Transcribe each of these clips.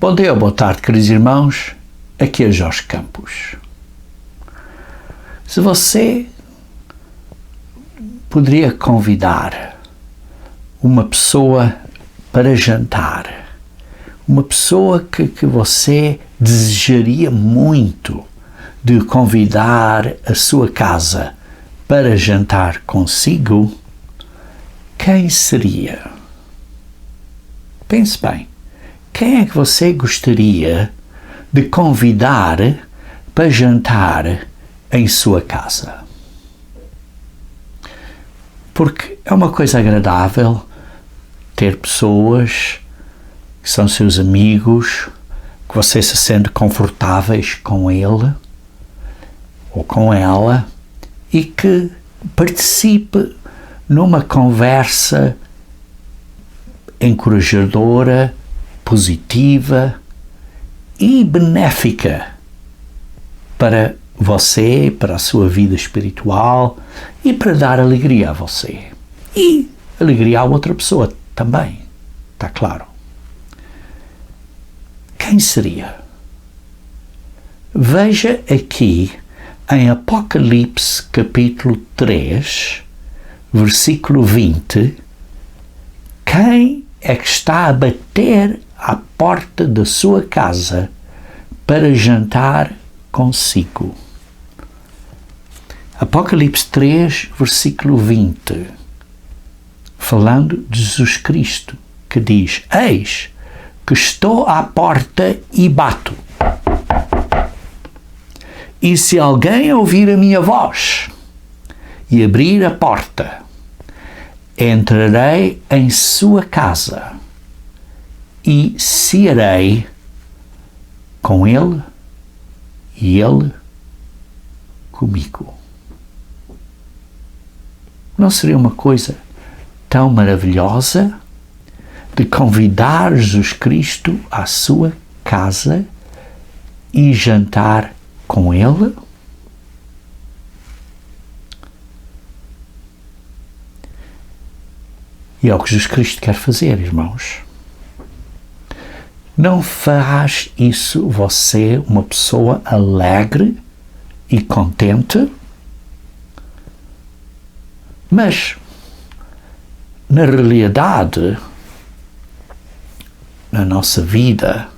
Bom dia, boa tarde, queridos irmãos. Aqui é Jorge Campos. Se você poderia convidar uma pessoa para jantar, uma pessoa que você desejaria muito de convidar à sua casa para jantar consigo, quem seria? Pense bem. Quem é que você gostaria de convidar para jantar em sua casa? Porque é uma coisa agradável ter pessoas que são seus amigos, que você se sente confortáveis com ele ou com ela e que participe numa conversa encorajadora, positiva e benéfica para você, para a sua vida espiritual e para dar alegria a você. E alegria a outra pessoa também, está claro. Quem seria? Veja aqui em Apocalipse capítulo 3, versículo 20, quem é que está a bater à porta da sua casa para jantar consigo. Apocalipse 3, versículo 20, falando de Jesus Cristo, que diz: Eis que estou à porta e bato. E se alguém ouvir a minha voz e abrir a porta, entrarei em sua casa e cearei com ele e ele comigo. Não seria uma coisa tão maravilhosa de convidar Jesus Cristo à sua casa e jantar com ele? E é o que Jesus Cristo quer fazer, irmãos. Não faz isso você uma pessoa alegre e contente? Mas, na realidade, na nossa vida,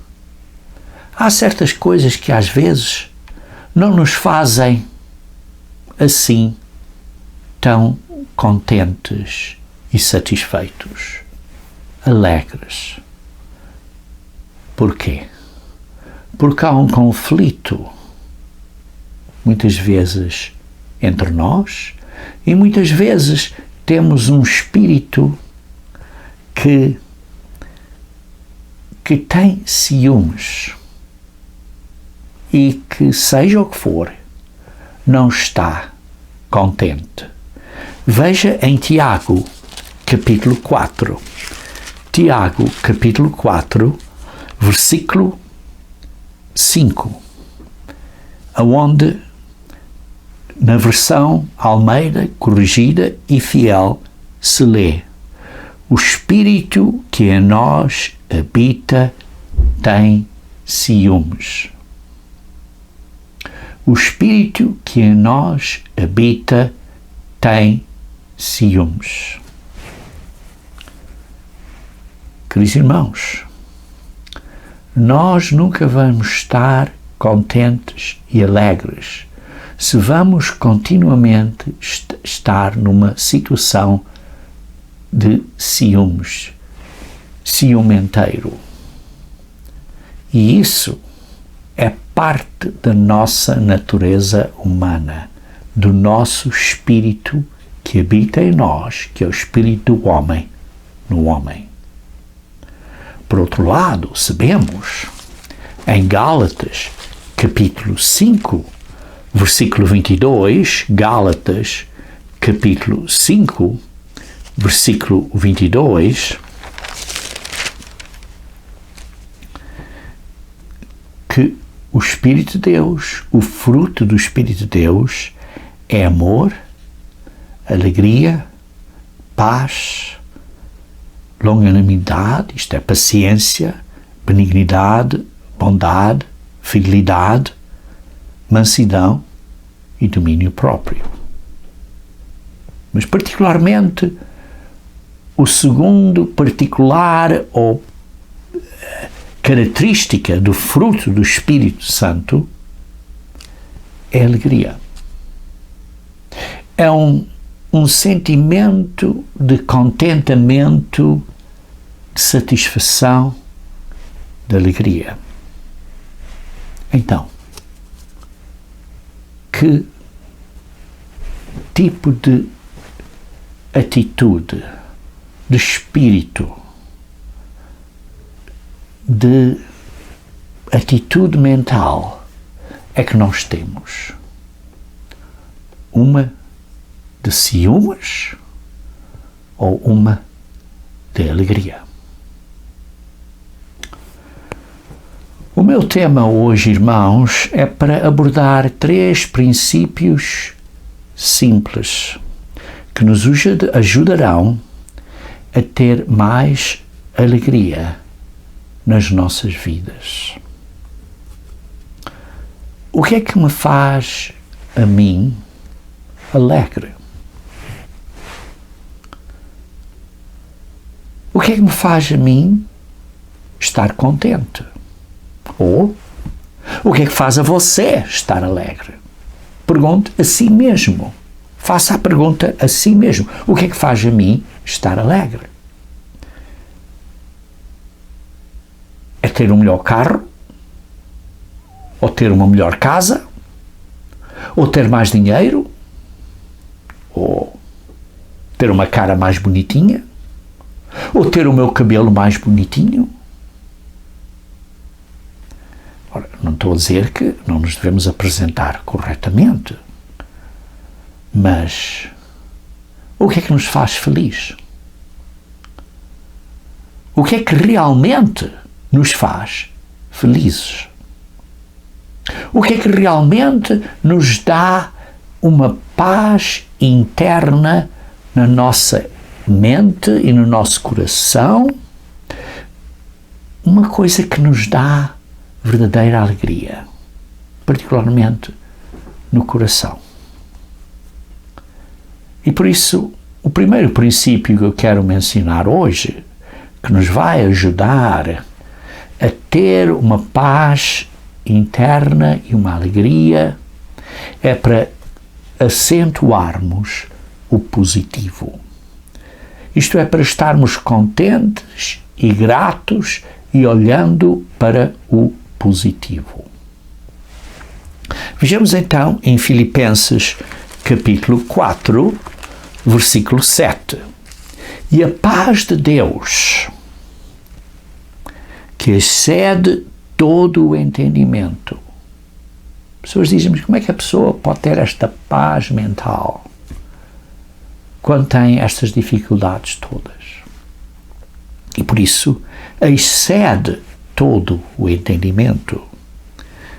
há certas coisas que às vezes não nos fazem assim tão contentes e satisfeitos, alegres. Porquê? Porque há um conflito, muitas vezes, entre nós, e muitas vezes temos um espírito que tem ciúmes e que, seja o que for, não está contente. Veja em Tiago, capítulo 4. Tiago, capítulo 4, versículo 5, aonde, na versão Almeida, corrigida e fiel, se lê: o Espírito que em nós habita tem ciúmes. O Espírito que em nós habita tem ciúmes. Queridos irmãos, nós nunca vamos estar contentes e alegres se vamos continuamente estar numa situação de ciúmes, ciumenteiro. E isso é parte da nossa natureza humana, do nosso espírito que habita em nós, que é o espírito do homem, no homem. Por outro lado, sabemos, em Gálatas, capítulo 5, versículo 22, Gálatas, capítulo 5, versículo 22, que o Espírito de Deus, o fruto do Espírito de Deus, é amor, alegria, paz, longanimidade, isto é paciência, benignidade, bondade, fidelidade, mansidão e domínio próprio. Mas particularmente o segundo particular ou característica do fruto do Espírito Santo é a alegria. É um sentimento de contentamento, de satisfação, de alegria. Então, que tipo de atitude, de espírito, de atitude mental é que nós temos? Uma de ciúmes ou uma de alegria? O meu tema hoje, irmãos, é para abordar 3 princípios simples que nos ajudarão a ter mais alegria nas nossas vidas. O que é que me faz a mim alegre? O que é que me faz a mim estar contente? Ou, o que é que faz a você estar alegre? Pergunte a si mesmo. Faça a pergunta a si mesmo. O que é que faz a mim estar alegre? É ter um melhor carro? Ou ter uma melhor casa? Ou ter mais dinheiro? Ou ter uma cara mais bonitinha? Ou ter o meu cabelo mais bonitinho? Ora, não estou a dizer que não nos devemos apresentar corretamente, mas o que é que nos faz feliz? O que é que realmente nos faz felizes? O que é que realmente nos dá uma paz interna na nossa mente e no nosso coração? Uma coisa que nos dá verdadeira alegria, particularmente no coração. E por isso, o primeiro princípio que eu quero mencionar hoje, que nos vai ajudar a ter uma paz interna e uma alegria, é para acentuarmos o positivo. Isto é, para estarmos contentes e gratos e olhando para o positivo. Vejamos então em Filipenses capítulo 4, versículo 7. E a paz de Deus, que excede todo o entendimento. Pessoas dizem, mas como é que a pessoa pode ter esta paz mental quando tem estas dificuldades todas? E por isso, excede todo o entendimento.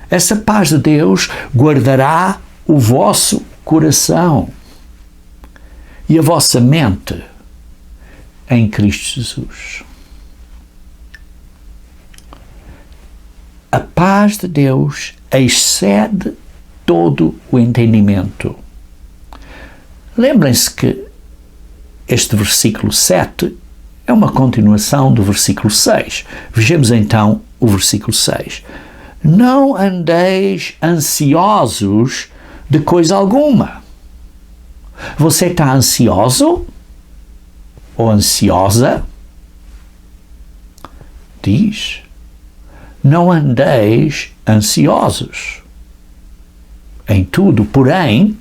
Essa paz de Deus guardará o vosso coração e a vossa mente em Cristo Jesus. A paz de Deus excede todo o entendimento. Lembrem-se que este versículo 7 é uma continuação do versículo 6. Vejamos então o versículo 6. Não andeis ansiosos de coisa alguma. Você está ansioso ou ansiosa? Diz, não andeis ansiosos em tudo, porém,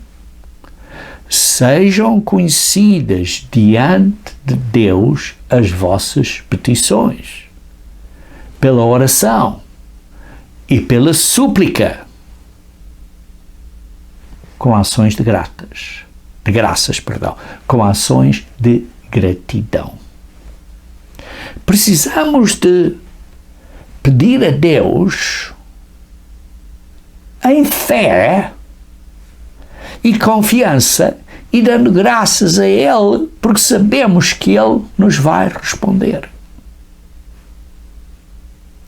sejam conhecidas diante de Deus as vossas petições, pela oração e pela súplica, com ações de graças, com ações de gratidão. Precisamos de pedir a Deus em fé e confiança e dando graças a Ele, porque sabemos que Ele nos vai responder.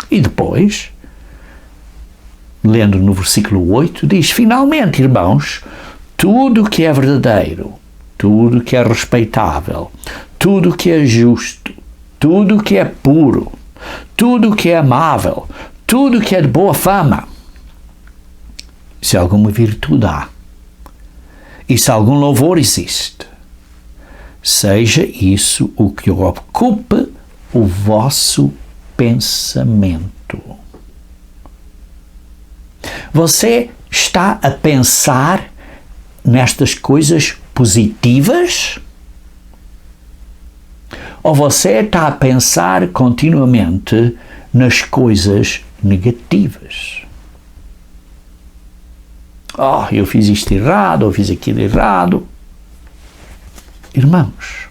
E depois, lendo no versículo 8, diz: finalmente, irmãos, tudo o que é verdadeiro, tudo o que é respeitável, tudo o que é justo, tudo o que é puro, tudo o que é amável, tudo o que é de boa fama, se alguma virtude há, e se algum louvor existe, seja isso o que ocupe o vosso pensamento. Você está a pensar nestas coisas positivas? Ou você está a pensar continuamente nas coisas negativas? Oh, eu fiz isto errado, ou fiz aquilo errado. Irmãos,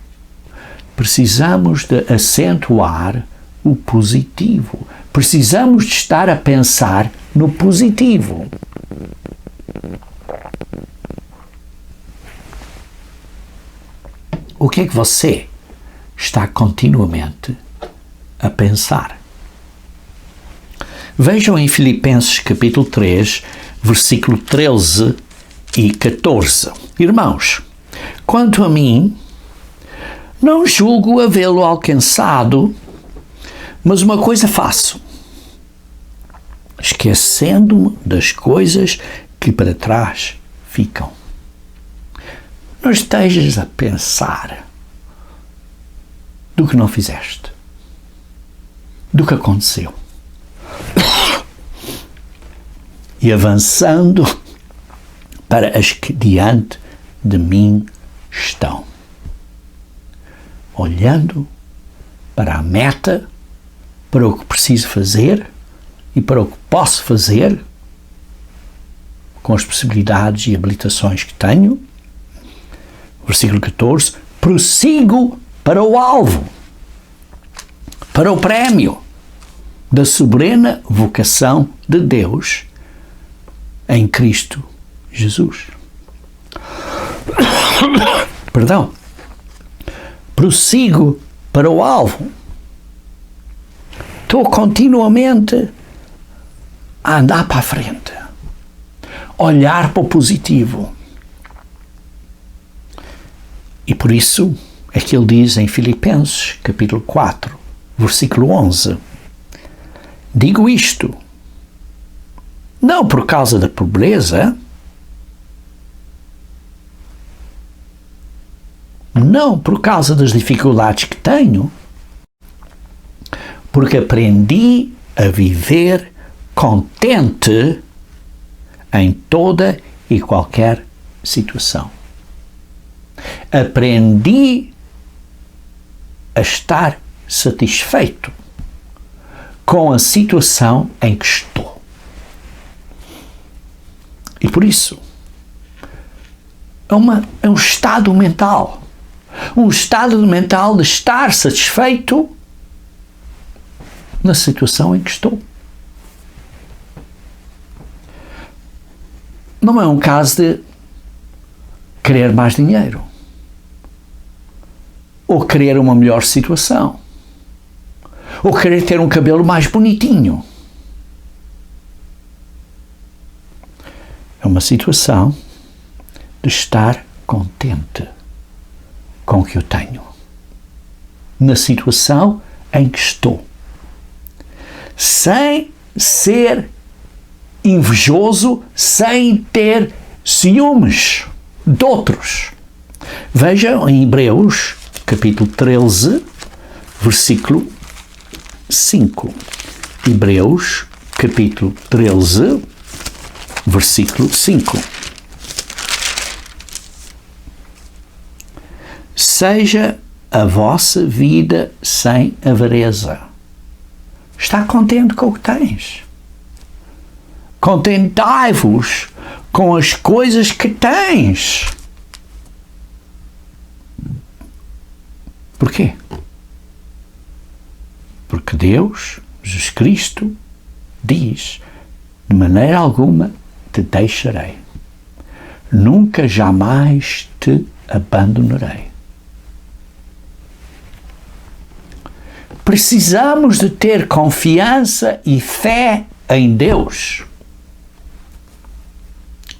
precisamos de acentuar o positivo. Precisamos de estar a pensar no positivo. O que é que você está continuamente a pensar? Vejam em Filipenses capítulo 3, versículo 13 e 14. Irmãos, quanto a mim, não julgo havê-lo alcançado, mas uma coisa faço, esquecendo-me das coisas que para trás ficam. Não estejas a pensar do que não fizeste, do que aconteceu, e avançando para as que diante de mim estão, olhando para a meta, para o que preciso fazer e para o que posso fazer com as possibilidades e habilitações que tenho. Versículo 14, prossigo para o alvo, para o prémio da soberana vocação de Deus em Cristo Jesus. Perdão. Prossigo para o alvo. Estou continuamente a andar para a frente, olhar para o positivo. E por isso é que ele diz em Filipenses, capítulo 4, versículo 11, digo isto, não por causa da pobreza, não por causa das dificuldades que tenho, porque aprendi a viver contente em toda e qualquer situação. Aprendi a estar satisfeito com a situação em que estou. E por isso, é um estado mental. Um estado mental de estar satisfeito na situação em que estou. Não é um caso de querer mais dinheiro ou querer uma melhor situação ou querer ter um cabelo mais bonitinho. É uma situação de estar contente com o que eu tenho, na situação em que estou, sem ser invejoso, sem ter ciúmes de outros. Vejam em Hebreus, capítulo 13, versículo 5. Hebreus, capítulo 13, versículo 5. Seja a vossa vida sem avareza. Está contente com o que tens. Contentai-vos com as coisas que tens. Porquê? Porque Deus, Jesus Cristo, diz: de maneira alguma te deixarei. Nunca jamais te abandonarei. Precisamos de ter confiança e fé em Deus.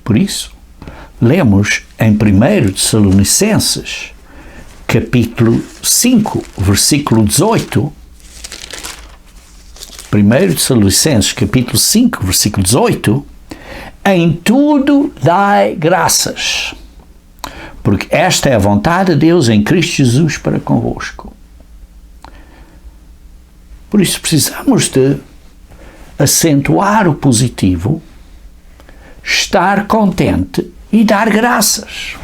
Por isso, lemos em 1 Tessalonicenses, capítulo 5, versículo 18. 1 Tessalonicenses, capítulo 5, versículo 18. Em tudo dai graças, porque esta é a vontade de Deus em Cristo Jesus para convosco. Por isso precisamos de acentuar o positivo, estar contente e dar graças.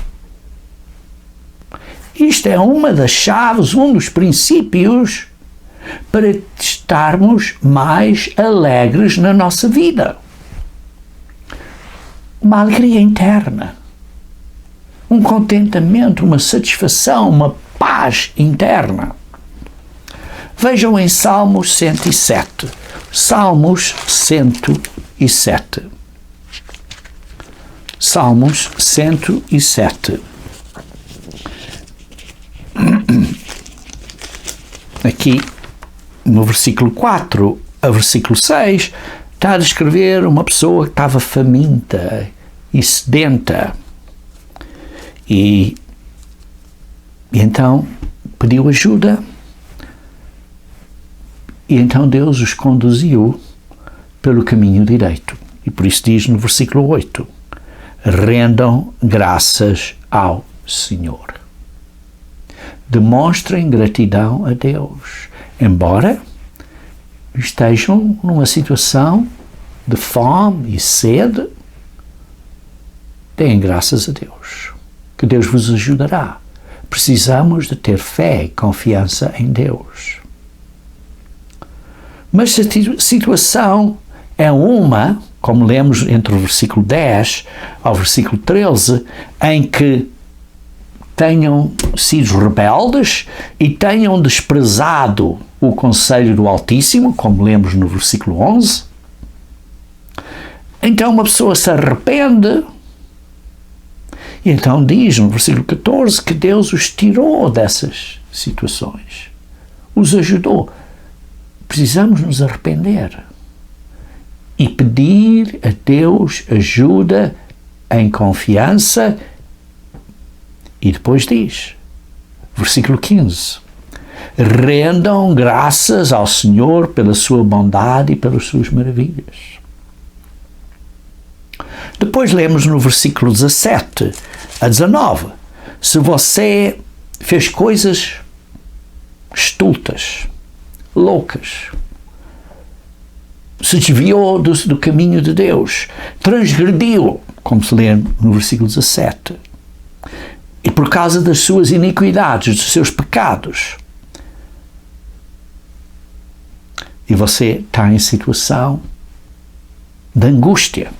Isto é uma das chaves, um dos princípios para estarmos mais alegres na nossa vida. Uma alegria interna, um contentamento, uma satisfação, uma paz interna. Vejam em Salmos 107. Salmos 107. Salmos 107. Aqui, no versículo 4 a versículo 6, está a descrever uma pessoa que estava faminta e sedenta. E então pediu ajuda. E então Deus os conduziu pelo caminho direito. E por isso diz no versículo 8, rendam graças ao Senhor. Demonstrem gratidão a Deus, embora estejam numa situação de fome e sede. Deem graças a Deus, que Deus vos ajudará. Precisamos de ter fé e confiança em Deus. Mas se a situação é uma, como lemos entre o versículo 10 ao versículo 13, em que tenham sido rebeldes e tenham desprezado o conselho do Altíssimo, como lemos no versículo 11, então uma pessoa se arrepende e então diz no versículo 14 que Deus os tirou dessas situações, os ajudou. Precisamos nos arrepender e pedir a Deus ajuda em confiança. E depois diz, versículo 15, rendam graças ao Senhor pela sua bondade e pelas suas maravilhas. Depois lemos no versículo 17 a 19, se você fez coisas estultas, loucas, se desviou do caminho de Deus, transgrediu, como se lê no versículo 17, e por causa das suas iniquidades, dos seus pecados, e você está em situação de angústia,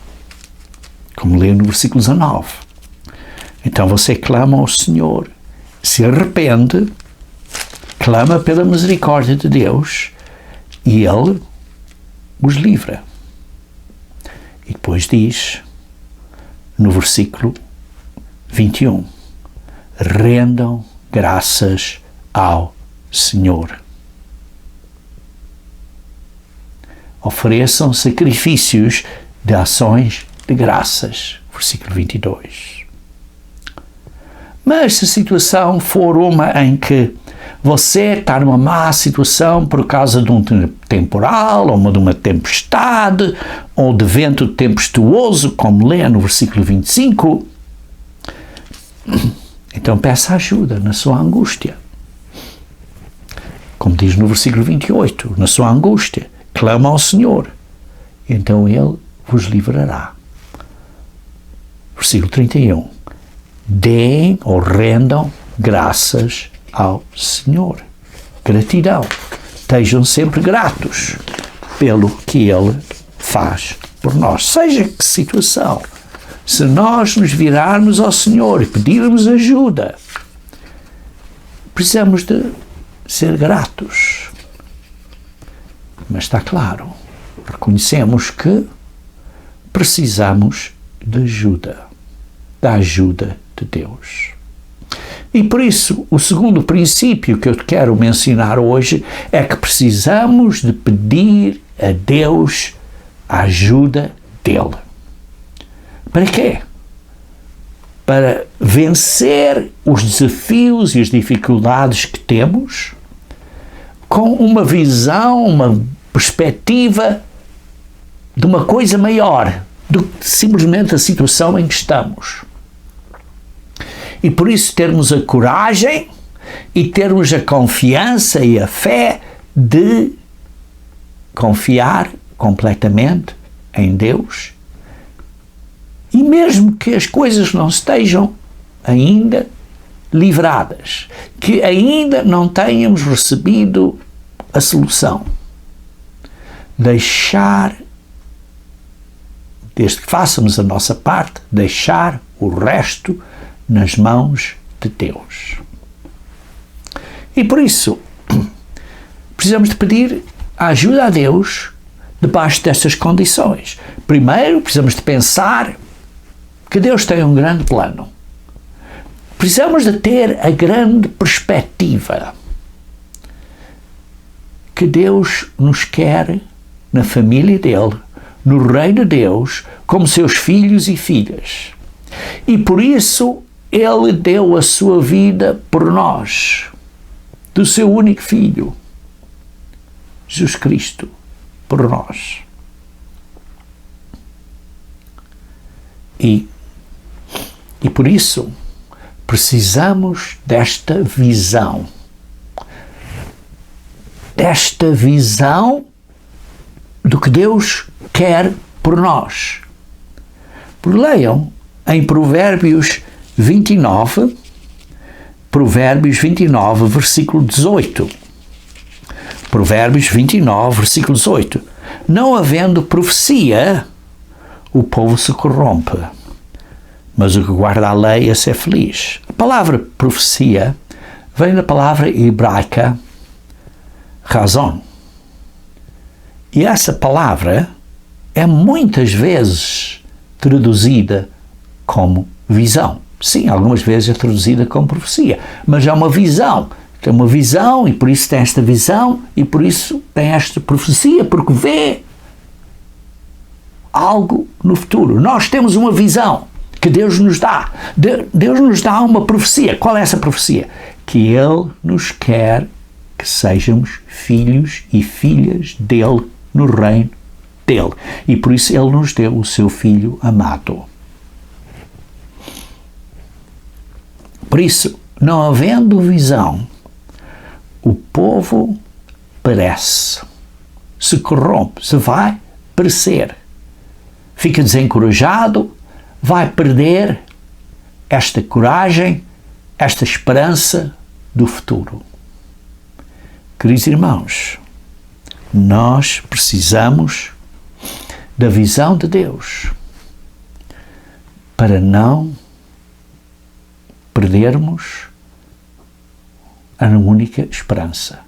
como lê no versículo 19, então você clama ao Senhor, se arrepende, clama pela misericórdia de Deus e Ele os livra. E depois diz, no versículo 21, rendam graças ao Senhor. Ofereçam sacrifícios de ações de graças. Versículo 22. Mas se a situação for uma em que você está numa má situação por causa de um temporal, ou de uma tempestade, ou de vento tempestuoso, como lê no versículo 25, então peça ajuda na sua angústia. Como diz no versículo 28, na sua angústia, clama ao Senhor, então Ele vos livrará. Versículo 31, deem ou rendam graças ao Senhor. Gratidão. Estejam sempre gratos pelo que Ele faz por nós. Seja que situação, se nós nos virarmos ao Senhor e pedirmos ajuda, precisamos de ser gratos. Mas está claro, reconhecemos que precisamos de ajuda, da ajuda de Deus. E por isso, o segundo princípio que eu te quero mencionar hoje é que precisamos de pedir a Deus a ajuda dele. Para quê? Para vencer os desafios e as dificuldades que temos com uma visão, uma perspectiva de uma coisa maior do que simplesmente a situação em que estamos. E por isso termos a coragem e termos a confiança e a fé de confiar completamente em Deus. E mesmo que as coisas não estejam ainda livradas, que ainda não tenhamos recebido a solução, deixar, desde que façamos a nossa parte, deixar o resto nas mãos de Deus. E por isso, precisamos de pedir a ajuda a Deus debaixo destas condições. Primeiro, precisamos de pensar que Deus tem um grande plano. Precisamos de ter a grande perspectiva que Deus nos quer na família dele, no reino de Deus, como seus filhos e filhas. E por isso ele deu a sua vida por nós, do seu único Filho, Jesus Cristo, por nós. E por isso precisamos desta visão do que Deus quer por nós. Leiam em Provérbios 29, versículo 18. Provérbios 29, versículo 18. Não havendo profecia, o povo se corrompe, mas o que guarda a lei esse é feliz. A palavra profecia vem da palavra hebraica razão. E essa palavra é muitas vezes traduzida como visão. Sim, algumas vezes é traduzida como profecia, mas é uma visão. Tem uma visão e por isso tem esta visão e por isso tem esta profecia, porque vê algo no futuro. Nós temos uma visão que Deus nos dá. Deus nos dá uma profecia. Qual é essa profecia? Que Ele nos quer que sejamos filhos e filhas dEle no reino dEle. E por isso Ele nos deu o seu Filho amado. Por isso, não havendo visão, o povo perece, se corrompe, se vai perecer, fica desencorajado, vai perder esta coragem, esta esperança do futuro. Queridos irmãos, nós precisamos da visão de Deus para não perdermos a única esperança.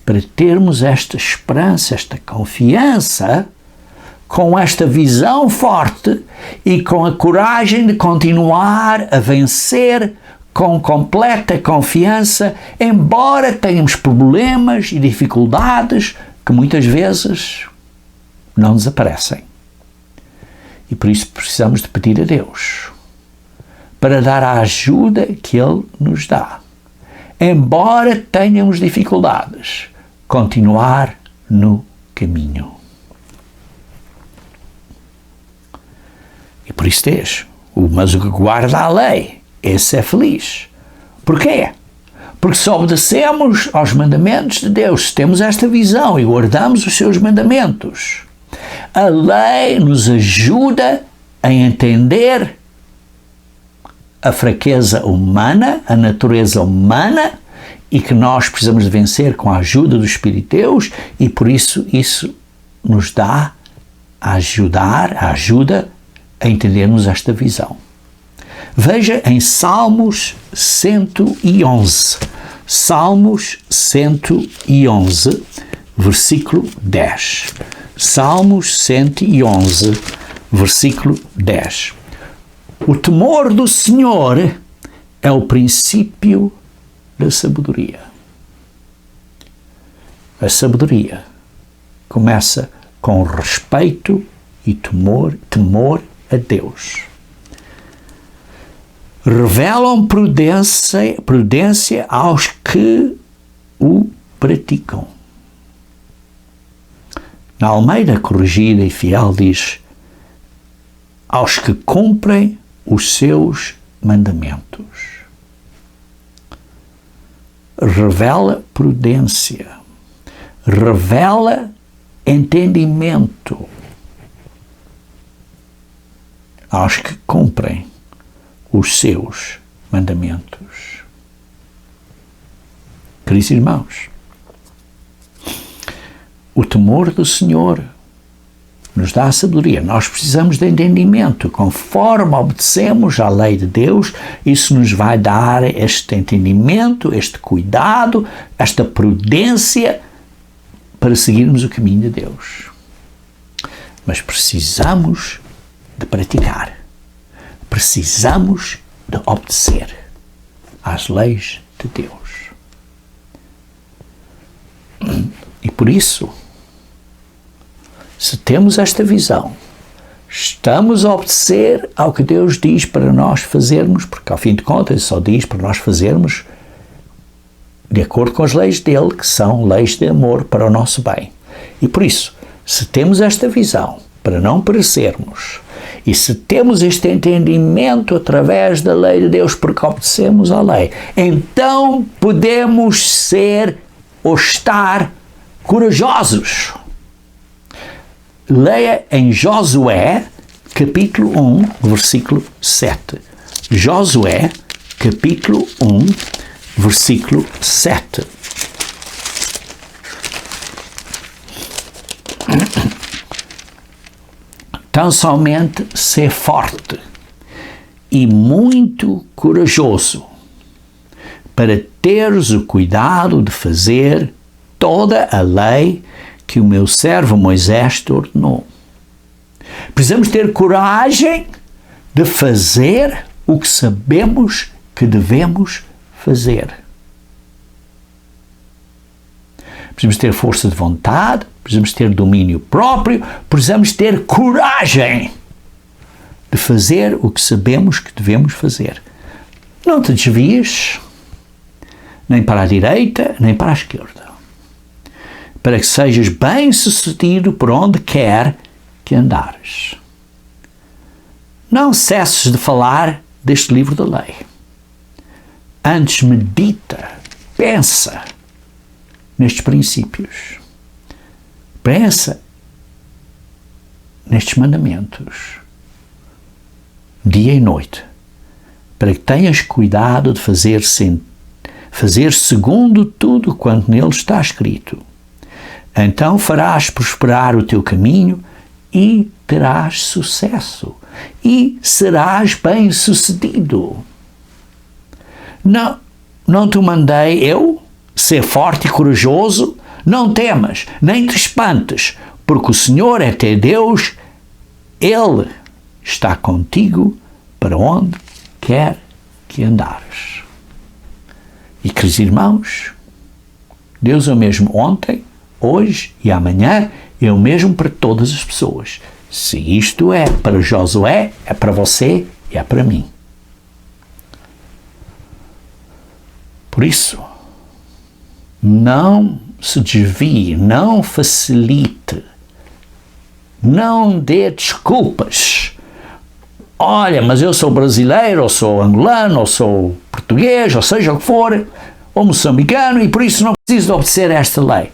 Para termos esta esperança, esta confiança, com esta visão forte e com a coragem de continuar a vencer com completa confiança, embora tenhamos problemas e dificuldades que muitas vezes não desaparecem. E por isso precisamos de pedir a Deus para dar a ajuda que Ele nos dá. Embora tenhamos dificuldades, continuar no caminho. E por isso diz, mas o que guarda a lei, esse é feliz. Porquê? Porque se obedecemos aos mandamentos de Deus, se temos esta visão e guardamos os seus mandamentos, a lei nos ajuda a entender a fraqueza humana, a natureza humana, e que nós precisamos de vencer com a ajuda do Espírito de Deus, e por isso nos dá a ajuda a entendermos esta visão. Veja em Salmos 111. Salmos 111, versículo 10. Salmos 111, versículo 10. O temor do Senhor é o princípio da sabedoria. A sabedoria começa com respeito e temor a Deus. Revelam prudência aos que o praticam. Na Almeida Corrigida e Fiel diz: aos que cumprem os seus mandamentos. Revela prudência, revela entendimento aos que cumprem os seus mandamentos. Queridos irmãos, o temor do Senhor nos dá a sabedoria. Nós precisamos de entendimento. Conforme obedecemos à lei de Deus, isso nos vai dar este entendimento, este cuidado, esta prudência para seguirmos o caminho de Deus. Mas precisamos de praticar. Precisamos de obedecer às leis de Deus. E por isso, se temos esta visão, estamos a obedecer ao que Deus diz para nós fazermos, porque ao fim de contas só diz para nós fazermos de acordo com as leis dele, que são leis de amor para o nosso bem. E por isso, se temos esta visão para não perecermos, e se temos este entendimento através da lei de Deus, porque obedecemos à lei, então podemos ser ou estar corajosos. Leia em Josué, capítulo 1, versículo 7. Josué, capítulo 1, versículo 7. Tão somente ser forte e muito corajoso para teres o cuidado de fazer toda a lei que o meu servo Moisés te ordenou. Precisamos ter coragem de fazer o que sabemos que devemos fazer. Precisamos ter força de vontade, precisamos ter domínio próprio, precisamos ter coragem de fazer o que sabemos que devemos fazer. Não te desvies, nem para a direita, nem para a esquerda, para que sejas bem-sucedido por onde quer que andares. Não cesses de falar deste livro da lei. Antes medita, pensa nestes princípios. Pensa nestes mandamentos, dia e noite, para que tenhas cuidado de fazer segundo tudo quanto nele está escrito. Então farás prosperar o teu caminho e terás sucesso e serás bem-sucedido. Não te mandei eu ser forte e corajoso? Não temas, nem te espantes, porque o Senhor é teu Deus, Ele está contigo para onde quer que andares. E, queridos irmãos, Deus é o mesmo ontem, hoje e amanhã, é o mesmo para todas as pessoas. Se isto é para Josué, é para você e é para mim. Por isso, não se desvie, não facilite, não dê desculpas. Olha, mas eu sou brasileiro, ou sou angolano, ou sou português, ou seja o que for, ou moçambicano, e por isso não preciso de obedecer a esta lei.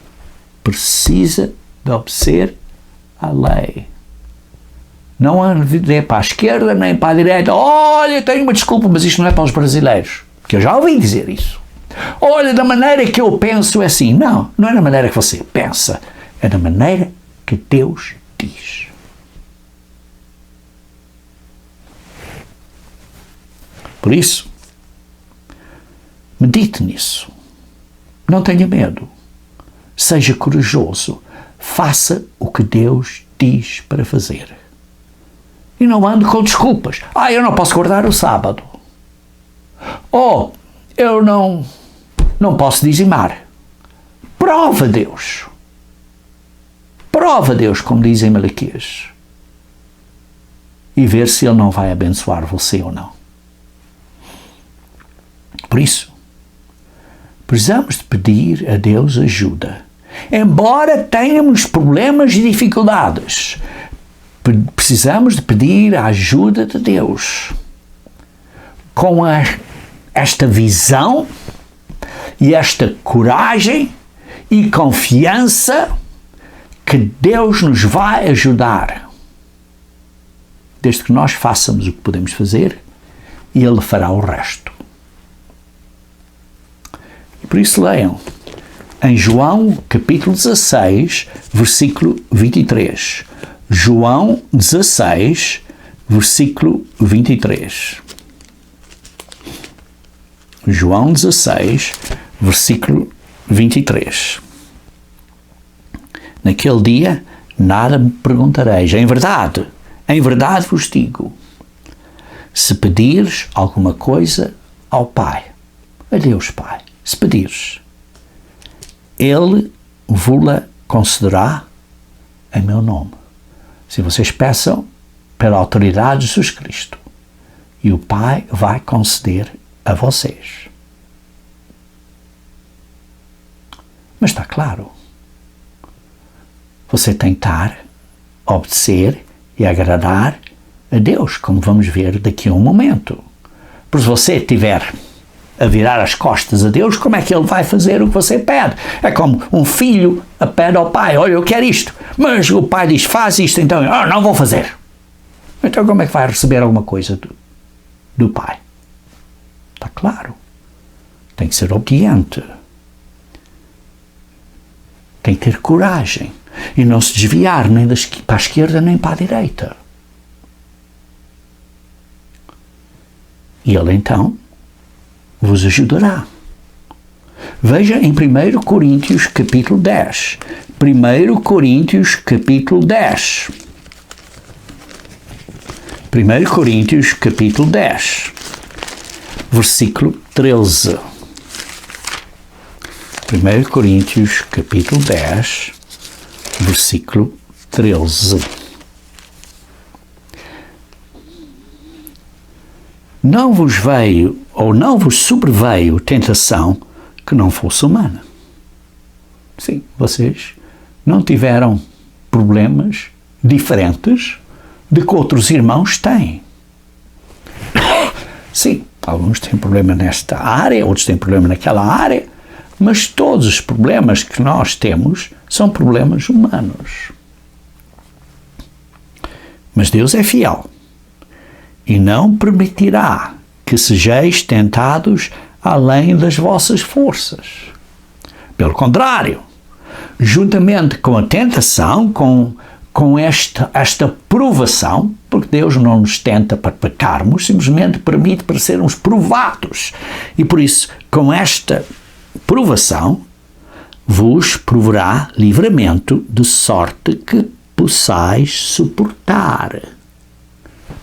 Precisa de obedecer à lei. Não ande para a esquerda nem para a direita. Olha, tenho uma desculpa, mas isto não é para os brasileiros. Porque eu já ouvi dizer isso. Olha, da maneira que eu penso é assim. Não, não é da maneira que você pensa. É da maneira que Deus diz. Por isso, medite nisso. Não tenha medo. Seja corajoso. Faça o que Deus diz para fazer. E não ande com desculpas. Eu não posso guardar o sábado. Oh, eu não posso dizimar. Prova Deus. Prova Deus, como dizem Malaquias. E ver se Ele não vai abençoar você ou não. Por isso, precisamos de pedir a Deus ajuda. Embora tenhamos problemas e dificuldades, precisamos de pedir a ajuda de Deus. Com esta visão e esta coragem e confiança que Deus nos vai ajudar. Desde que nós façamos o que podemos fazer e Ele fará o resto. E por isso leiam em João capítulo 16, versículo 23. João 16, versículo 23. João 16, versículo 23. Naquele dia nada me perguntareis. Em verdade vos digo, se pedires alguma coisa ao Pai, a Deus Pai, se pedires, Ele vos-la concederá em meu nome. Se vocês peçam pela autoridade de Jesus Cristo, e o Pai vai conceder a vocês. Mas está claro, você tem que estar, obedecer e agradar a Deus, como vamos ver daqui a um momento. Porque se você estiver a virar as costas a Deus, como é que Ele vai fazer o que você pede? É como um filho pede ao pai, olha, eu quero isto, mas o pai diz, faz isto, então eu não vou fazer. Então como é que vai receber alguma coisa do pai? Está claro. Tem que ser obediente. Tem que ter coragem e não se desviar nem para a esquerda nem para a direita. E Ele então vos ajudará. Veja em 1 Coríntios capítulo 10. 1 Coríntios capítulo 10. 1 Coríntios capítulo 10. Versículo 13. 1 Coríntios capítulo 10, versículo 13. Não vos veio, ou não vos sobreveio tentação que não fosse humana. Sim, vocês não tiveram problemas diferentes de que outros irmãos têm. Sim, alguns têm problema nesta área, outros têm problema naquela área, mas todos os problemas que nós temos são problemas humanos. Mas Deus é fiel e não permitirá que sejais tentados além das vossas forças. Pelo contrário, juntamente com a tentação, com esta provação, porque Deus não nos tenta para pecarmos, simplesmente permite para sermos provados. E por isso, com esta provação, vos proverá livramento, de sorte que possais suportar.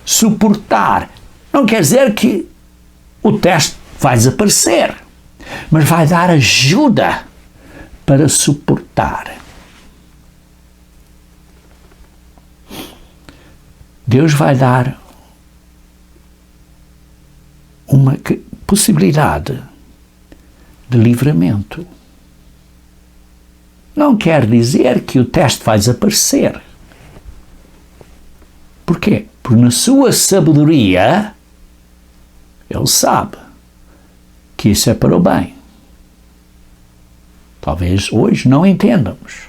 Suportar não quer dizer que o teste vai desaparecer, mas vai dar ajuda para suportar. Deus vai dar uma possibilidade de livramento. Não quer dizer que o teste vai desaparecer. Porquê? Porque na sua sabedoria, Ele sabe que isso é para o bem. Talvez hoje não entendamos,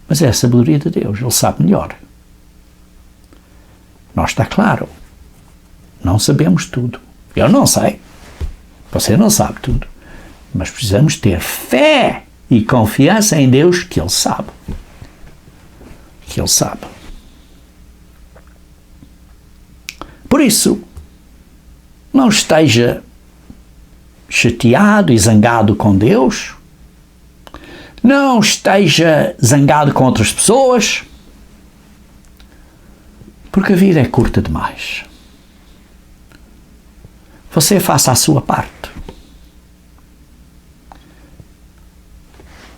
mas é a sabedoria de Deus, Ele sabe melhor. Nós está claro, não sabemos tudo. Eu não sei, você não sabe tudo, mas precisamos ter fé e confiança em Deus que Ele sabe. Que Ele sabe. Por isso, não esteja chateado e zangado com Deus, não esteja zangado com outras pessoas, porque a vida é curta demais. você faça a sua parte.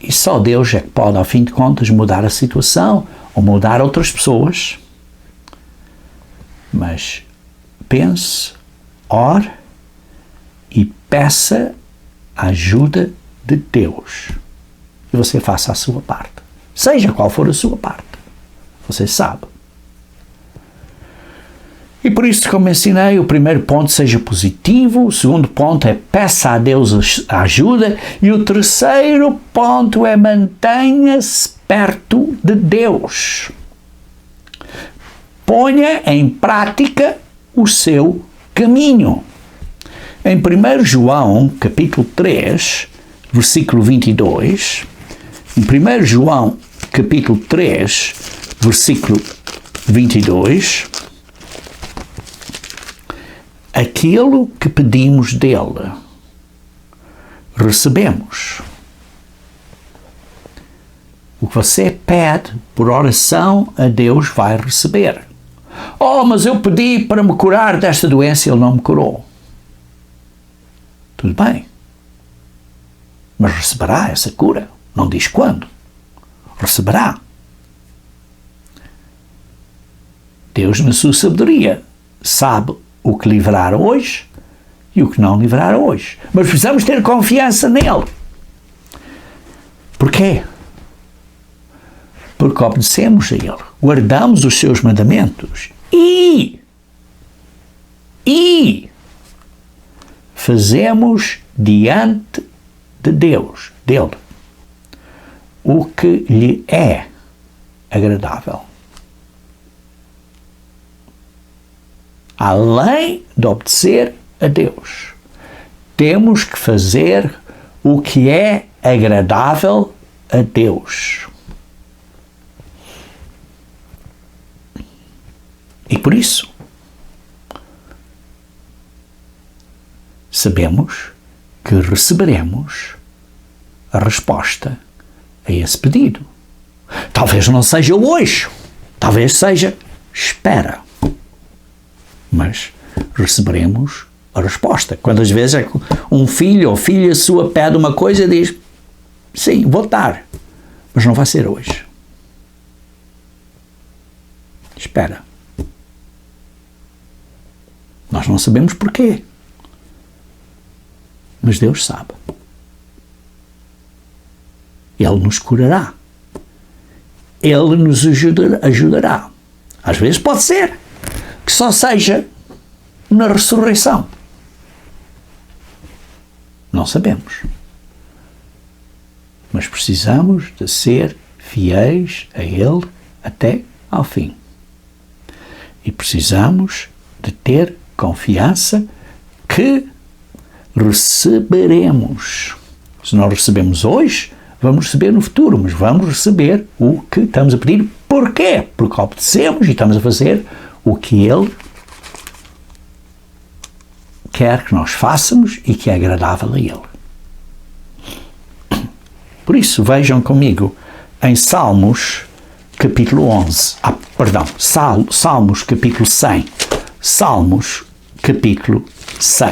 E só Deus é que pode, ao fim de contas, mudar a situação ou mudar outras pessoas. Mas pense, ore e peça a ajuda de Deus. E você faça a sua parte. Seja qual for a sua parte. Você sabe. E por isso, como ensinei, o primeiro ponto seja positivo, o segundo ponto é peça a Deus a ajuda e o terceiro ponto é mantenha-se perto de Deus. Ponha em prática o seu caminho. Em 1 João, capítulo 3, versículo 22, em 1 João, capítulo 3, versículo 22, aquilo que pedimos dele, recebemos. O que você pede por oração a Deus vai receber. Oh, mas eu pedi para me curar desta doença e ele não me curou. Tudo bem. Mas receberá essa cura. Não diz quando. Receberá. Deus, na sua sabedoria, sabe o que livrar hoje e o que não livrar hoje. Mas precisamos ter confiança nele. Porquê? Porque obedecemos a ele, guardamos os seus mandamentos e fazemos diante de Deus, dele, o que lhe é agradável. Além de obedecer a Deus, temos que fazer o que é agradável a Deus. E por isso, sabemos que receberemos a resposta a esse pedido. Talvez não seja hoje, talvez seja espera. Mas receberemos a resposta. Quantas vezes é que um filho ou filha sua pede uma coisa e diz, sim, vou dar, mas não vai ser hoje. Espera. Nós não sabemos porquê. Mas Deus sabe. Ele nos curará. Ele nos ajudará. Às vezes pode ser que só seja na ressurreição. Não sabemos. Mas precisamos de ser fiéis a Ele até ao fim. E precisamos de ter confiança que receberemos. Se não recebemos hoje, vamos receber no futuro, mas vamos receber o que estamos a pedir. Porquê? Porque obedecemos e estamos a fazer o que Ele quer que nós façamos e que é agradável a Ele. Por isso, vejam comigo em Salmos capítulo 11, Salmos capítulo 100, Salmos capítulo 100,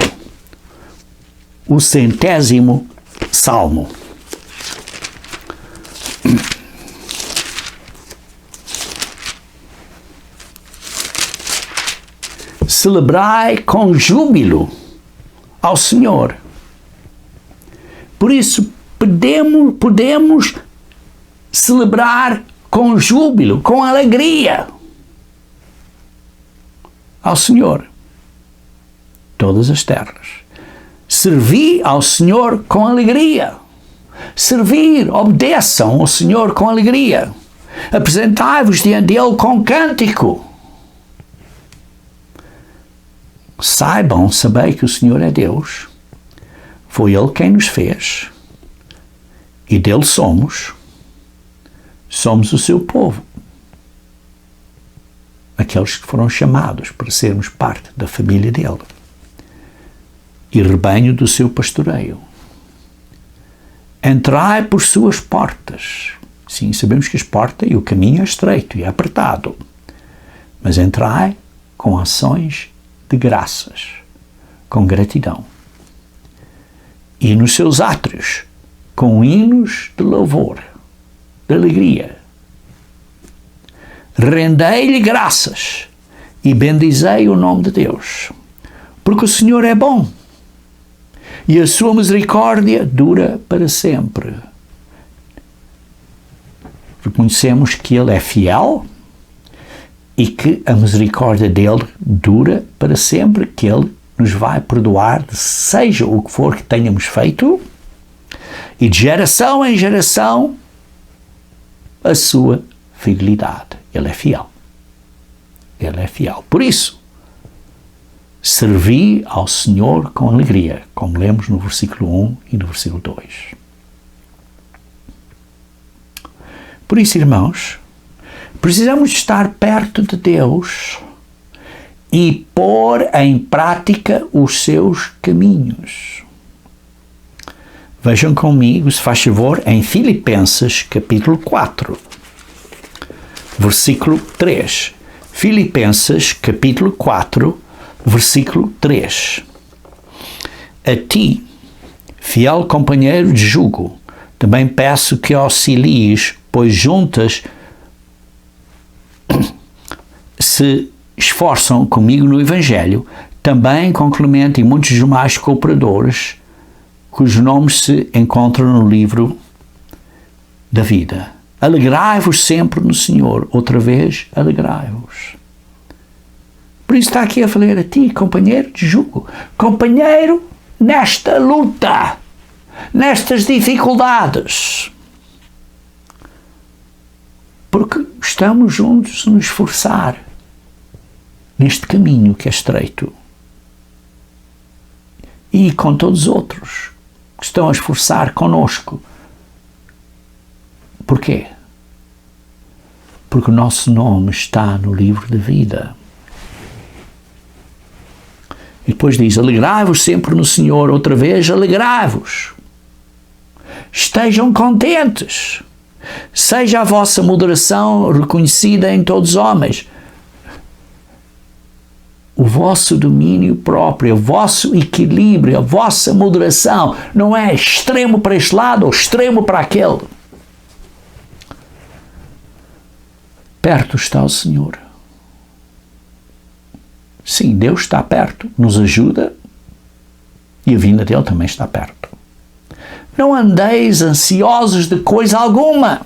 o 100º Salmo. Celebrai com júbilo ao Senhor. Por isso, podemos celebrar com júbilo, com alegria ao Senhor. Todas as terras. Servi ao Senhor com alegria. Servir, obedeçam ao Senhor com alegria. Apresentai-vos diante dele com cântico. Sabei que o Senhor é Deus. Foi Ele quem nos fez. E dele somos. Somos o seu povo. Aqueles que foram chamados para sermos parte da família dele. E rebanho do seu pastoreio. Entrai por suas portas. Sim, sabemos que as portas e o caminho é estreito e é apertado. Mas entrai com ações de graças, com gratidão. E nos seus átrios, com hinos de louvor, de alegria. Rendei-lhe graças e bendizei o nome de Deus, porque o Senhor é bom e a sua misericórdia dura para sempre. Reconhecemos que Ele é fiel e que a misericórdia dele dura para sempre, que Ele nos vai perdoar, seja o que for que tenhamos feito, e de geração em geração a sua fidelidade. Ele é fiel. Ele é fiel. Por isso, servi ao Senhor com alegria, como lemos no versículo 1 e no versículo 2. Por isso, irmãos, precisamos estar perto de Deus e pôr em prática os seus caminhos. Vejam comigo, se faz favor, em Filipenses, capítulo 4, versículo 3. Filipenses, capítulo 4, versículo 3. A ti, fiel companheiro de jugo, também peço que auxilies, pois juntas se esforçam comigo no Evangelho, também com Clemente e muitos demais cooperadores, cujos nomes se encontram no livro da vida. Alegrai-vos sempre no Senhor. Outra vez, alegrai-vos. Por isso está aqui a falar a ti, companheiro de jugo. Companheiro nesta luta, nestas dificuldades. Porque estamos juntos a nos esforçar neste caminho que é estreito. E com todos os outros que estão a esforçar conosco. Porquê? Porque o nosso nome está no livro da vida. E depois diz, alegrai-vos sempre no Senhor. Outra vez, alegrai-vos. Estejam contentes. Seja a vossa moderação reconhecida em todos os homens. O vosso domínio próprio, o vosso equilíbrio, a vossa moderação não é extremo para este lado ou extremo para aquele. Perto está o Senhor. Sim, Deus está perto, nos ajuda e a vinda dele também está perto. Não andeis ansiosos de coisa alguma.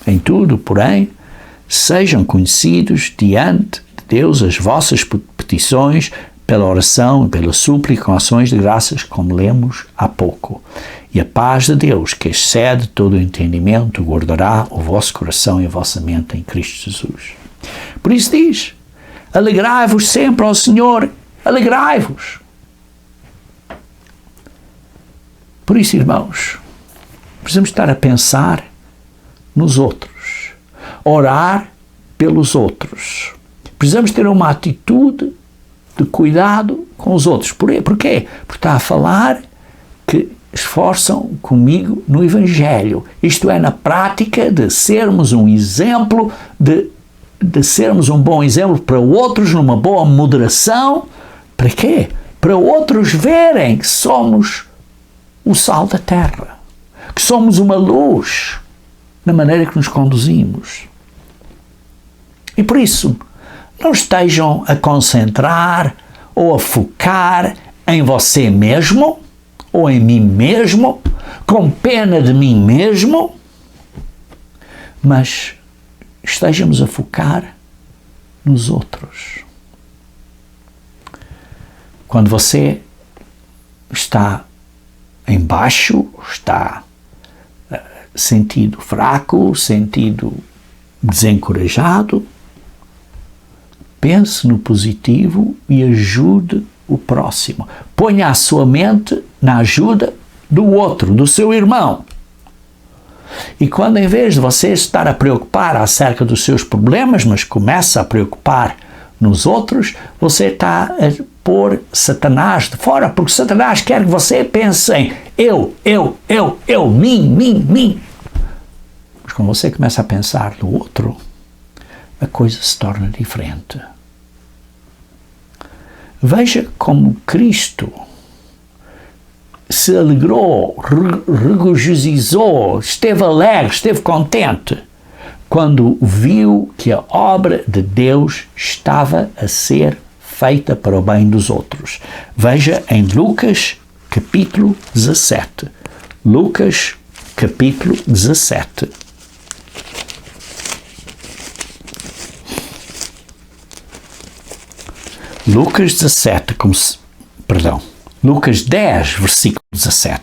Em tudo, porém, sejam conhecidos diante de Deus as vossas petições pela oração e pela súplica com ações de graças, como lemos há pouco. E a paz de Deus, que excede todo o entendimento, guardará o vosso coração e a vossa mente em Cristo Jesus. Por isso diz, alegrai-vos sempre ao Senhor, alegrai-vos. Por isso, irmãos, precisamos estar a pensar nos outros, orar pelos outros. Precisamos ter uma atitude de cuidado com os outros. Porquê? Porque está a falar que esforçam comigo no Evangelho. Isto é, na prática de sermos um exemplo, de sermos um bom exemplo para outros, numa boa moderação. Para quê? Para outros verem que somos o sal da terra, que somos uma luz na maneira que nos conduzimos. E por isso, não estejam a concentrar ou a focar em você mesmo ou em mim mesmo, com pena de mim mesmo, mas estejamos a focar nos outros. Quando você está em baixo, está sentido fraco, sentido desencorajado, pense no positivo e ajude o próximo. Ponha a sua mente na ajuda do outro, do seu irmão. E quando, em vez de você estar a preocupar acerca dos seus problemas, mas começa a preocupar nos outros, você está a pôr Satanás de fora, porque Satanás quer que você pense em eu, mim. Mas quando você começa a pensar no outro, a coisa se torna diferente. Veja como Cristo se alegrou, regozijou, esteve alegre, esteve contente quando viu que a obra de Deus estava a ser feita para o bem dos outros. Veja em Lucas capítulo 17. Lucas capítulo 17. Lucas 10, versículo 17.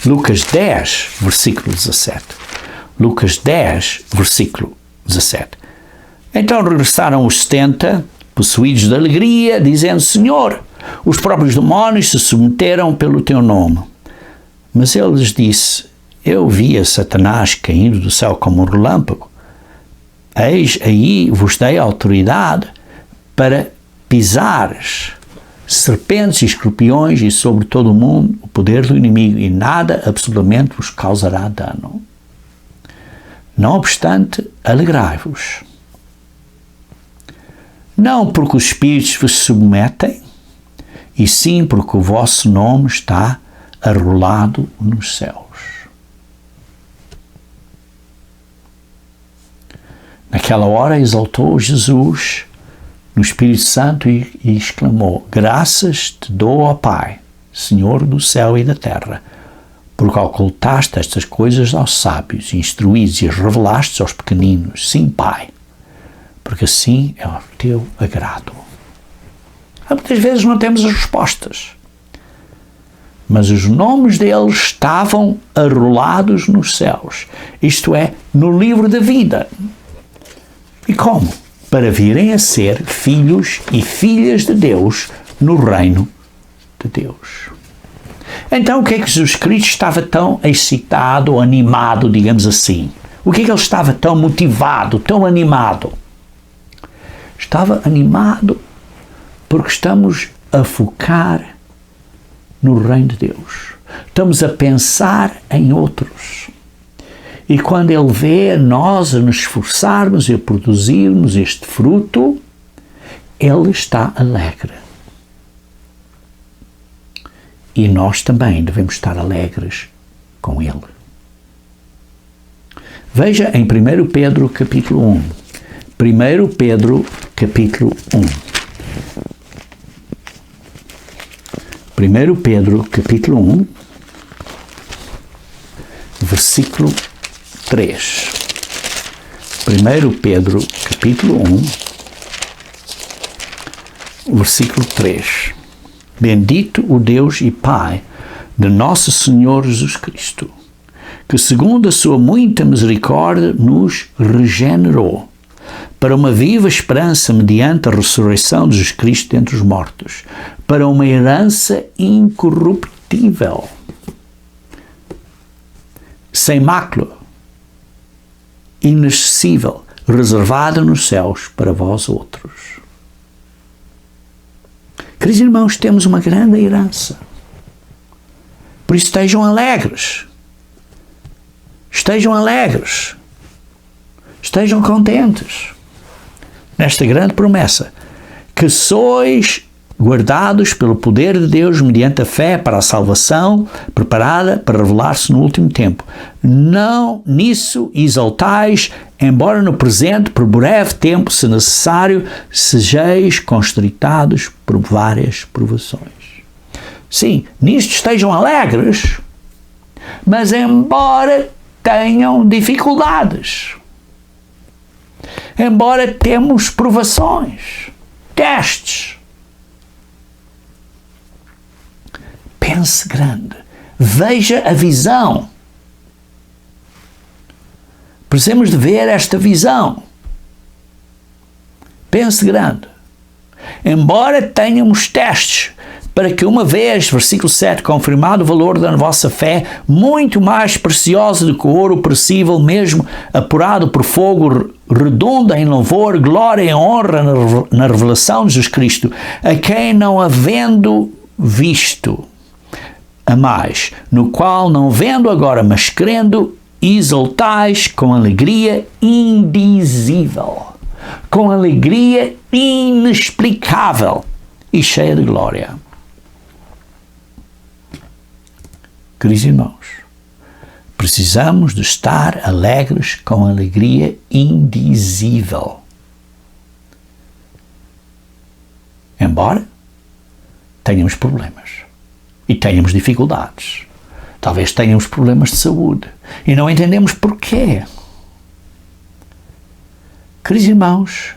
Lucas 10, versículo 17. Lucas 10, versículo 17. Então regressaram os 70, possuídos de alegria, dizendo: Senhor, os próprios demónios se submeteram pelo teu nome. Mas ele lhes disse: Eu via Satanás caindo do céu como um relâmpago. Eis aí vos dei autoridade para pisares serpentes e escorpiões e sobre todo o mundo o poder do inimigo, e nada absolutamente vos causará dano. Não obstante, alegrai-vos. Não porque os espíritos vos submetem, e sim porque o vosso nome está arrolado nos céus. Naquela hora exaltou Jesus no Espírito Santo e exclamou: Graças te dou, ó Pai, Senhor do céu e da terra, porque ocultaste estas coisas aos sábios, instruídos, e as revelaste aos pequeninos. Sim, Pai, porque assim é o teu agrado. Muitas vezes não temos as respostas, mas os nomes deles estavam arrolados nos céus, isto é, no livro da vida. E como? Para virem a ser filhos e filhas de Deus no reino de Deus. Então, o que é que Jesus Cristo estava tão excitado ou animado, digamos assim? O que é que ele estava tão motivado, tão animado? Estava animado porque estamos a focar no reino de Deus. Estamos a pensar em outros. E quando ele vê nós a nos esforçarmos e a produzirmos este fruto, ele está alegre. E nós também devemos estar alegres com ele. Veja em 1 Pedro capítulo 1. 1 Pedro capítulo 1. 1 Pedro capítulo 1, versículo 3. 1 Pedro capítulo 1, versículo 3. Bendito o Deus e Pai de nosso Senhor Jesus Cristo, que segundo a sua muita misericórdia nos regenerou para uma viva esperança mediante a ressurreição de Jesus Cristo dentre os mortos, para uma herança incorruptível, sem mácula, inacessível, reservada nos céus para vós outros. Queridos irmãos, temos uma grande herança. Por isso estejam alegres. Estejam alegres. Estejam contentes nesta grande promessa, que sois guardados pelo poder de Deus mediante a fé para a salvação, preparada para revelar-se no último tempo. Não nisso exaltais, embora no presente, por breve tempo, se necessário, sejais constritados por várias provações. Sim, nisto estejam alegres, mas embora tenham dificuldades, embora temos provações, testes, pense grande, veja a visão. Precisamos de ver esta visão. Pense grande. Embora tenhamos testes, para que uma vez, versículo 7, confirmado o valor da vossa fé, muito mais preciosa do que o ouro perecível, mesmo apurado por fogo, redunda em louvor, glória e honra na revelação de Jesus Cristo, a quem não havendo visto, a mais, no qual não vendo agora, mas crendo, exultais com alegria indizível, com alegria inexplicável. e cheia de glória. Queridos irmãos, precisamos de estar alegres com alegria indizível. Embora tenhamos problemas e tenhamos dificuldades. Talvez tenhamos problemas de saúde e não entendemos porquê. Queridos irmãos,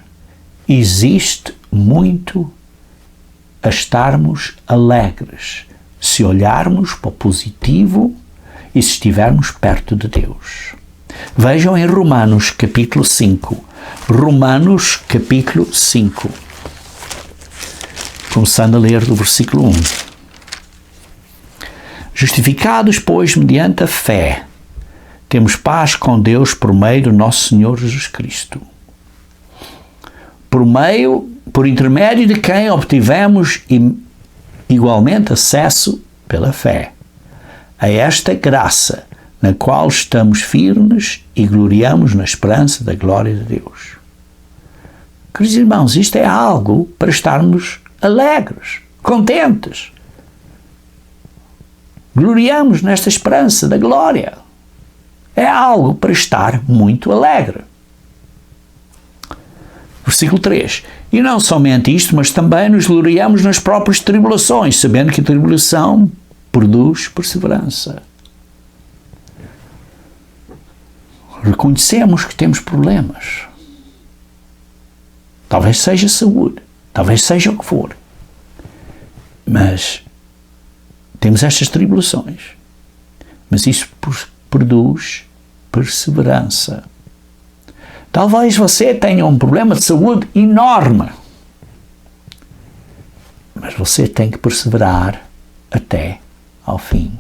existe muito a estarmos alegres se olharmos para o positivo e se estivermos perto de Deus. Vejam em Romanos capítulo 5. Romanos capítulo 5. Começando a ler do versículo 1. Justificados, pois, mediante a fé, temos paz com Deus por meio do nosso Senhor Jesus Cristo. Por intermédio de quem obtivemos igualmente acesso pela fé a esta graça, na qual estamos firmes e gloriamos na esperança da glória de Deus. Queridos irmãos, isto é algo para estarmos alegres, contentes. Gloriamos nesta esperança da glória. É algo para estar muito alegre. Versículo 3. E não somente isto, mas também nos gloriamos nas próprias tribulações, sabendo que a tribulação produz perseverança. Reconhecemos que temos problemas. Talvez seja saúde, talvez seja o que for. Mas temos estas tribulações. Mas isso produz perseverança. Talvez você tenha um problema de saúde enorme. Mas você tem que perseverar até ao fim.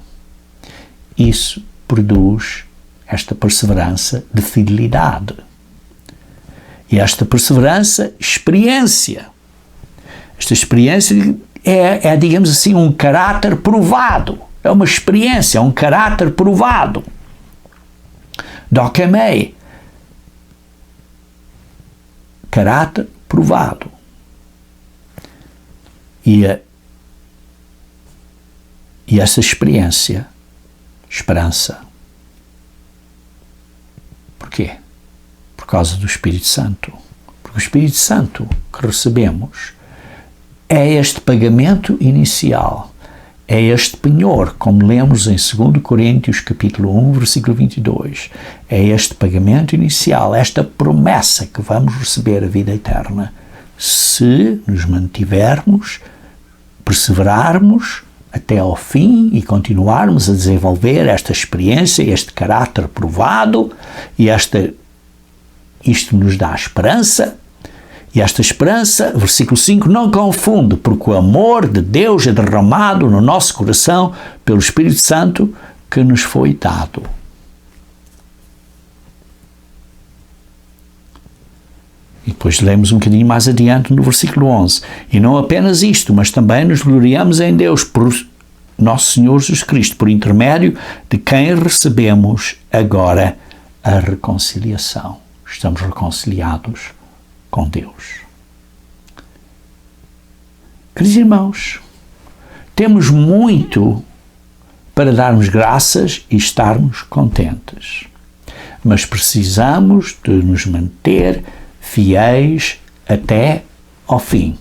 Isso produz esta perseverança de fidelidade. E esta perseverança, experiência. Esta experiência é, digamos assim, um caráter provado. É uma experiência, é um caráter provado. Dokemei. Caráter provado. E essa experiência, esperança. Porquê? Por causa do Espírito Santo. Porque o Espírito Santo que recebemos é este pagamento inicial, é este penhor, como lemos em 2 Coríntios capítulo 1, versículo 22. É este pagamento inicial, esta promessa que vamos receber a vida eterna, se nos mantivermos, perseverarmos até ao fim e continuarmos a desenvolver esta experiência, este caráter provado, e isto nos dá esperança. E esta esperança, versículo 5, não confunde, porque o amor de Deus é derramado no nosso coração pelo Espírito Santo que nos foi dado. E depois lemos um bocadinho mais adiante no versículo 11. E não apenas isto, mas também nos gloriamos em Deus por nosso Senhor Jesus Cristo, por intermédio de quem recebemos agora a reconciliação. Estamos reconciliados com Deus. Queridos irmãos, temos muito para darmos graças e estarmos contentes, mas precisamos de nos manter fiéis até ao fim.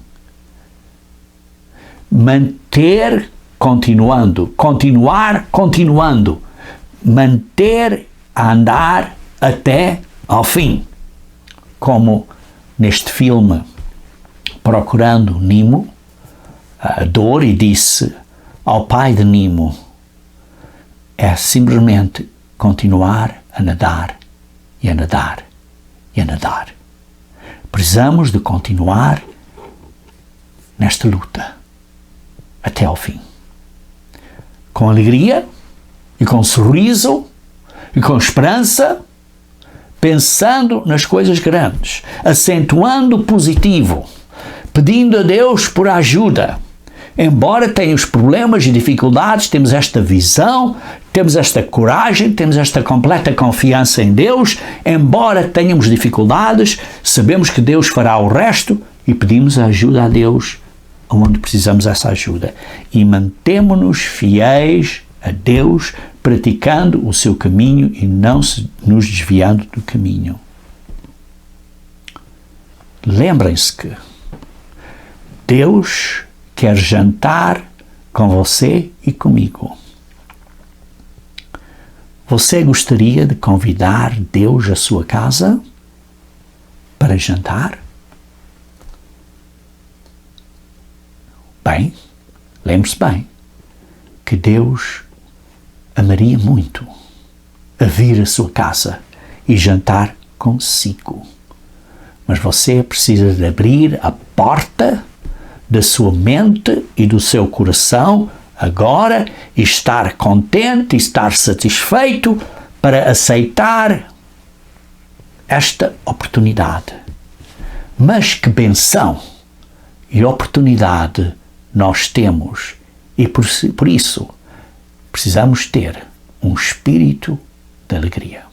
Continuar continuando, manter a andar até ao fim, como neste filme Procurando Nemo, a Dory disse ao pai de Nemo, é simplesmente continuar a nadar e a nadar e a nadar. Precisamos de continuar nesta luta até ao fim. Com alegria e com sorriso e com esperança, pensando nas coisas grandes, acentuando o positivo, pedindo a Deus por ajuda. Embora tenhamos problemas e dificuldades, temos esta visão, temos esta coragem, temos esta completa confiança em Deus. Embora tenhamos dificuldades, sabemos que Deus fará o resto e pedimos a ajuda a Deus onde precisamos dessa ajuda e mantemo-nos fiéis a Deus, praticando o seu caminho e não nos desviando do caminho. Lembrem-se que Deus quer jantar com você e comigo. Você gostaria de convidar Deus à sua casa para jantar? Bem, lembre-se bem que Deus amaria muito a vir à sua casa e jantar consigo. Mas você precisa de abrir a porta da sua mente e do seu coração agora e estar contente e estar satisfeito para aceitar esta oportunidade. Mas que benção e oportunidade nós temos e por isso precisamos ter um espírito de alegria.